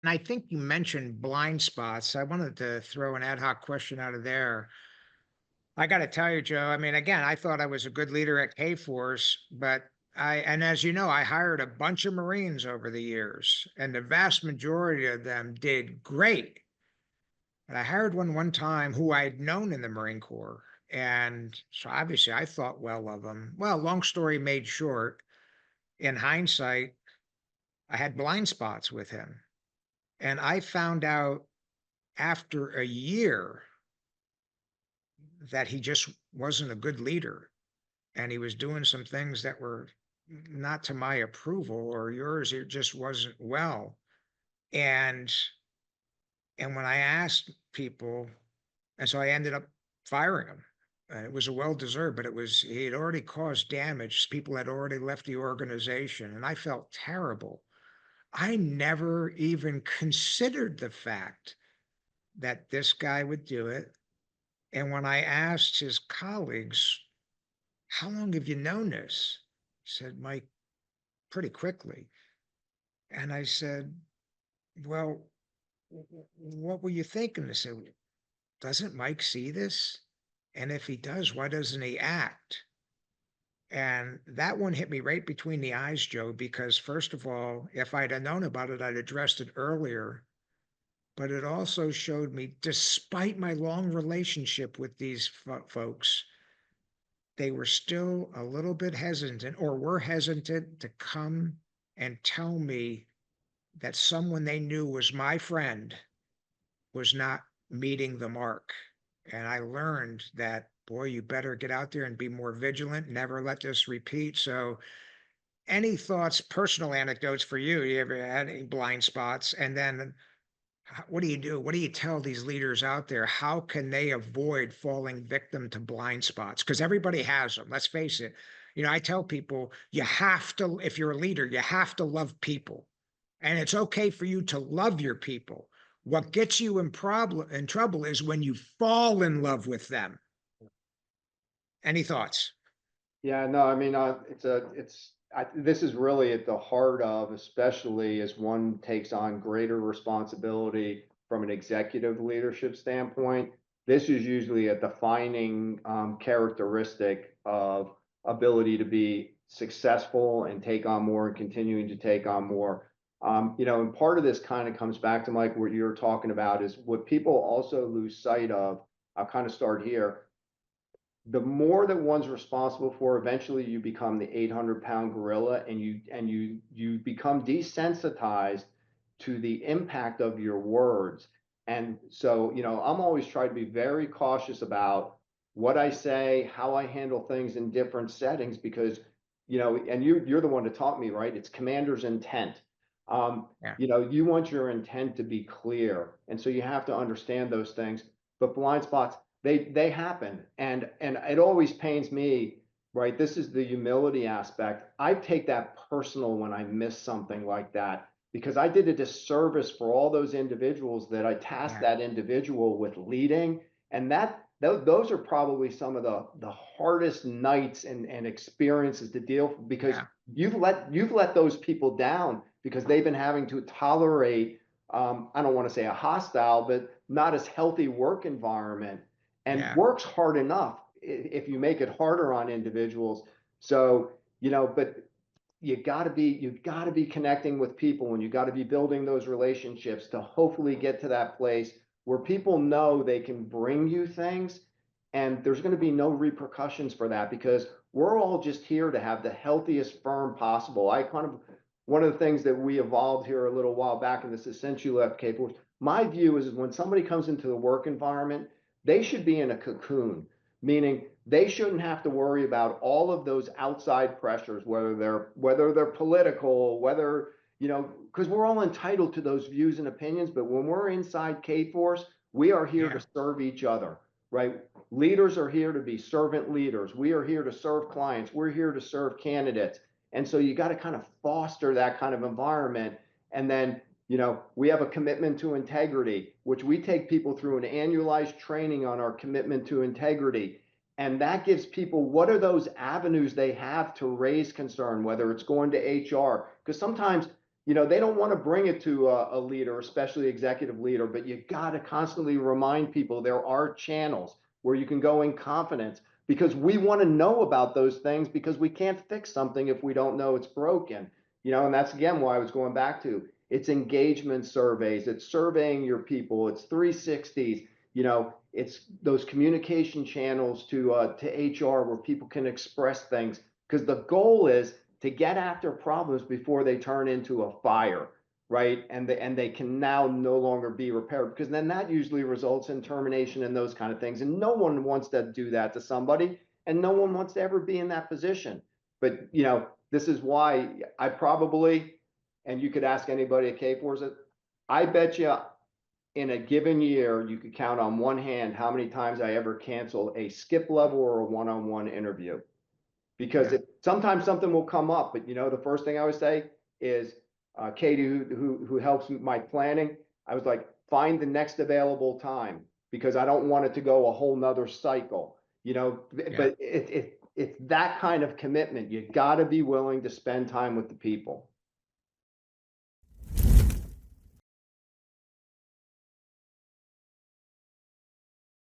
I think you mentioned blind spots. I wanted to throw an ad hoc question out of there. I got to tell you, Joe, I mean, again, I thought I was a good leader at K Force, but and as you know, I hired a bunch of Marines over the years, and the vast majority of them did great. And I hired one time who I'd known in the Marine Corps. And so obviously I thought well of him. Well, long story made short, in hindsight, I had blind spots with him. And I found out after a year that he just wasn't a good leader. And he was doing some things that were not to my approval or yours. It just wasn't well. And when I asked people, and so I ended up firing him. It was a well-deserved, but he had already caused damage. People had already left the organization, and I felt terrible. I never even considered the fact that this guy would do it. And when I asked his colleagues, how long have you known this? He said, Mike, pretty quickly. And I said, well, what were you thinking? They said, doesn't Mike see this? And if he does, why doesn't he act? And that one hit me right between the eyes, Joe, because first of all, if I'd have known about it, I'd addressed it earlier. But it also showed me, despite my long relationship with these folks, they were still a little bit hesitant or were hesitant to come and tell me that someone they knew was my friend was not meeting the mark. And I learned that, boy, you better get out there and be more vigilant, never let this repeat. So, any thoughts, personal anecdotes for you? You ever had any blind spots? And then what do you do? What do you tell these leaders out there? How can they avoid falling victim to blind spots? Because everybody has them. Let's face it. I tell people you have to, if you're a leader, you have to love people. And it's okay for you to love your people. What gets you in trouble is when you fall in love with them. Any thoughts? Yeah, no, I mean, this is really at the heart of, especially as one takes on greater responsibility from an executive leadership standpoint. This is usually a defining characteristic of ability to be successful and take on more and continuing to take on more. And part of this kind of comes back to Mike, what you're talking about is what people also lose sight of. I'll kind of start here. The more that one's responsible for, eventually you become the 800-pound gorilla, and you become desensitized to the impact of your words. And so, I'm always trying to be very cautious about what I say, how I handle things in different settings, because, and you're the one to taught me, right? It's commander's intent. Yeah. You want your intent to be clear. And so you have to understand those things. But blind spots, they happen, and it always pains me, right? This is the humility aspect. I take that personal when I miss something like that, because I did a disservice for all those individuals that I tasked Yeah. that individual with leading. And those are probably some of the hardest nights and experiences to deal with, because Yeah. you've let those people down because they've been having to tolerate, I don't want to say a hostile, but not as healthy work environment, and Yeah. works hard enough if you make it harder on individuals. So, but you got to be connecting with people, and you got to be building those relationships to hopefully get to that place where people know they can bring you things, and there's going to be no repercussions for that, because we're all just here to have the healthiest firm possible. One of the things that we evolved here a little while back in this is, since you left Cape Force, my view is when somebody comes into the work environment, they should be in a cocoon, meaning they shouldn't have to worry about all of those outside pressures, whether they're political, because we're all entitled to those views and opinions. But when we're inside K Force, we are here to Yeah. serve each other, right? Leaders are here to be servant leaders. We are here to serve clients. We're here to serve candidates. And so you got to kind of foster that kind of environment. And then, we have a commitment to integrity, which we take people through an annualized training on our commitment to integrity. And that gives people, what are those avenues they have to raise concern, whether it's going to HR? Because sometimes, you know, they don't want to bring it to a leader, especially executive leader, but you got to constantly remind people there are channels where you can go in confidence, because we want to know about those things, because we can't fix something if we don't know it's broken. You know, and that's again why I was going back to, it's engagement surveys, it's surveying your people, it's 360s, you know, it's those communication channels to HR where people can express things, because the goal is to get after problems before they turn into a fire, right? And they can now no longer be repaired, because then that usually results in termination and those kind of things. And no one wants to do that to somebody, and no one wants to ever be in that position. But you know, this is why I probably, and you could ask anybody at K4s, I bet you in a given year, you could count on one hand how many times I ever cancel a skip level or a one-on-one interview, because Yeah. sometimes something will come up. But you know, the first thing I would say is, Katie, who helps my planning, I was like, find the next available time, because I don't want it to go a whole nother cycle. You know, Yeah. but it's that kind of commitment. You got to be willing to spend time with the people.